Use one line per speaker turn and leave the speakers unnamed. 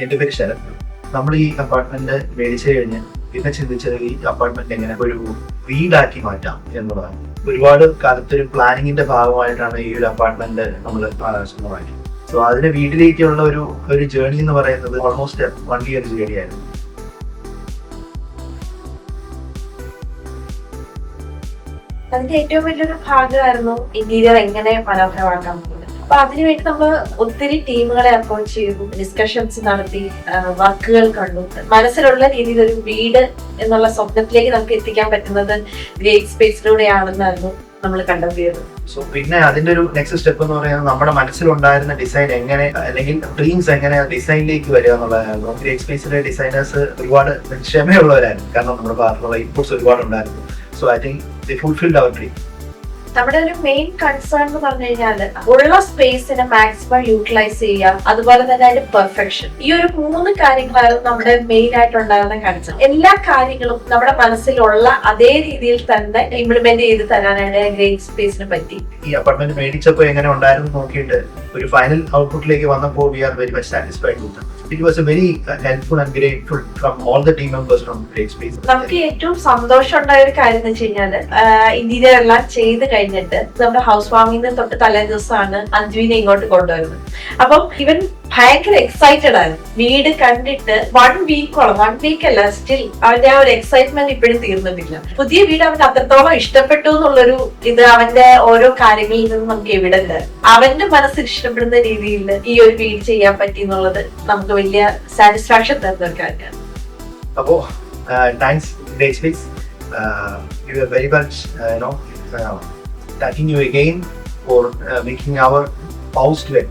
എന്റെ പേര് ശരത്. നമ്മൾ ഈ അപ്പാർട്ട്മെന്റ് മേടിച്ചു കഴിഞ്ഞ് പിന്നെ ചിന്തിച്ചത് ഈ അപ്പാർട്ട്മെന്റ് എങ്ങനെ ഒരു വീടാക്കി മാറ്റാം എന്നുള്ളതാണ്. ഒരുപാട് കാലത്തെ ഒരു പ്ലാനിങ്ങിന്റെ ഭാഗമായിട്ടാണ് ഈ ഒരു അപ്പാർട്ട്മെന്റ് നമ്മൾ സ്വന്തമാക്കി. സോ അതിന് വീട്ടിലേക്കുള്ള ഒരു ജേർണി എന്ന് പറയുന്നത് ഓൾമോസ്റ്റ് 1 year ജേർണി ആയിരുന്നു.
അതിന്റെ ഏറ്റവും വലിയൊരു ഭാഗമായിരുന്നു ഇന്റീരിയർ എങ്ങനെ മനോഹരമാക്കാൻ പോകുന്നത്. അപ്പൊ അതിനുവേണ്ടി നമ്മൾ ഒത്തിരി ടീമുകളെ അപ്രോച്ച് ചെയ്തു, ഡിസ്കഷൻസ് നടത്തി, വർക്കുകൾ കണ്ടു. മനസ്സിലുള്ള രീതിയിൽ ഒരു വീട് എന്നുള്ള സ്വപ്നത്തിലേക്ക് നമുക്ക് എത്തിക്കാൻ പറ്റുന്നത് ഗ്രേറ്റ് സ്പേസിലൂടെയാണെന്നായിരുന്നു നമ്മൾ കണ്ടെത്തിയത്.
സോ പിന്നെ അതിന്റെ ഒരു നെക്സ്റ്റ് സ്റ്റെപ്പ് എന്ന് പറയുന്നത് നമ്മുടെ മനസ്സിലുണ്ടായിരുന്ന ഡിസൈൻ എങ്ങനെ, അല്ലെങ്കിൽ ഡ്രീംസ് എങ്ങനെ ഡിസൈനിലേക്ക് വരിക എന്നുള്ളതായിരുന്നു. ഗ്രേറ്റ് സ്പേസിലെ ഡിസൈനേഴ്സ് ഒരുപാട് ക്ഷമയുള്ളവരായിരുന്നു, കാരണം നമ്മുടെ ഭാഗത്തുള്ള ഇൻപുട്സ് ഒരുപാട് ഉണ്ടായിരുന്നു. So I think they fulfilled our dream.
നമ്മുടെ ഒരു മെയിൻ കൺസേൺ എന്ന് പറഞ്ഞു കഴിഞ്ഞാൽ ഉള്ള സ്പേസിനെ മാക്സിമം യൂട്ടിലൈസ് ചെയ്യുക, അതുപോലെ തന്നെ അതിന്റെ പെർഫെക്ഷൻ. ഈ ഒരു 3 കാര്യങ്ങളായിരുന്നു നമ്മുടെ മെയിൻ ആയിട്ടുണ്ടായിരുന്ന കൺസേൺ. എല്ലാ കാര്യങ്ങളും നമ്മുടെ മനസ്സിലുള്ള അതേ രീതിയിൽ തന്നെ ഇംപ്ലിമെന്റ് ചെയ്ത് തരാനായിട്ട് ഗ്രേറ്റ് സ്പേസിന് പറ്റി.
ഈ അപ്പാർട്ട്മെന്റ് മേടിച്ചപ്പോൾ എങ്ങനെ ഉണ്ടായിരുന്നു നോക്കിയിട്ട് ഒരു ഫൈനൽ ഔട്ട്പുട്ടിലേക്ക് വന്നപ്പോൾ we are very much satisfied with them. It was a very helpful and grateful from all the team members from Great Space.
നമുക്ക് ഏറ്റവും സന്തോഷം ഉണ്ടായ ഒരു കാര്യം എന്ന് വെച്ച് കഴിഞ്ഞാല് ഇന്റീരിയർ എല്ലാം ചെയ്ത് കഴിഞ്ഞിട്ട് നമ്മുടെ ഹൗസ് വാമിങ്ങിന് തൊട്ട് തലേ ദിവസമാണ് അഞ്ജുവിനെ ഇങ്ങോട്ട് കൊണ്ടുവരുന്നത്. അപ്പം ഇവൻ ഭയങ്കര എക്സൈറ്റഡ് ആയിരുന്നു. വീട് കണ്ടിട്ട് 1 വീക്ക് അല്ല, സ്റ്റിൽ അവന്റെ ആ ഒരു എക്സൈറ്റ്മെന്റ് ഇപ്പോഴും തീർന്നിട്ടില്ല. പുതിയ വീട് അവന് അത്രത്തോളം ഇഷ്ടപ്പെട്ടു എന്നുള്ളൊരു ഇത് അവന്റെ ഓരോ കാര്യങ്ങളിൽ നിന്നും നമുക്ക് എവിഡന്റ്. അവന്റെ മനസ്സിൽ ഇഷ്ടപ്പെടുന്ന രീതിയിൽ ഈ ഒരു വീട് ചെയ്യാൻ പറ്റി എന്നുള്ളത് നമുക്ക് വലിയ സാറ്റിസ്ഫാക്ഷൻ തരുന്ന ഒരു കാര്യമാണ്.
അപ്പോ thanks Great Space. We were very much thanking you again for making our house to a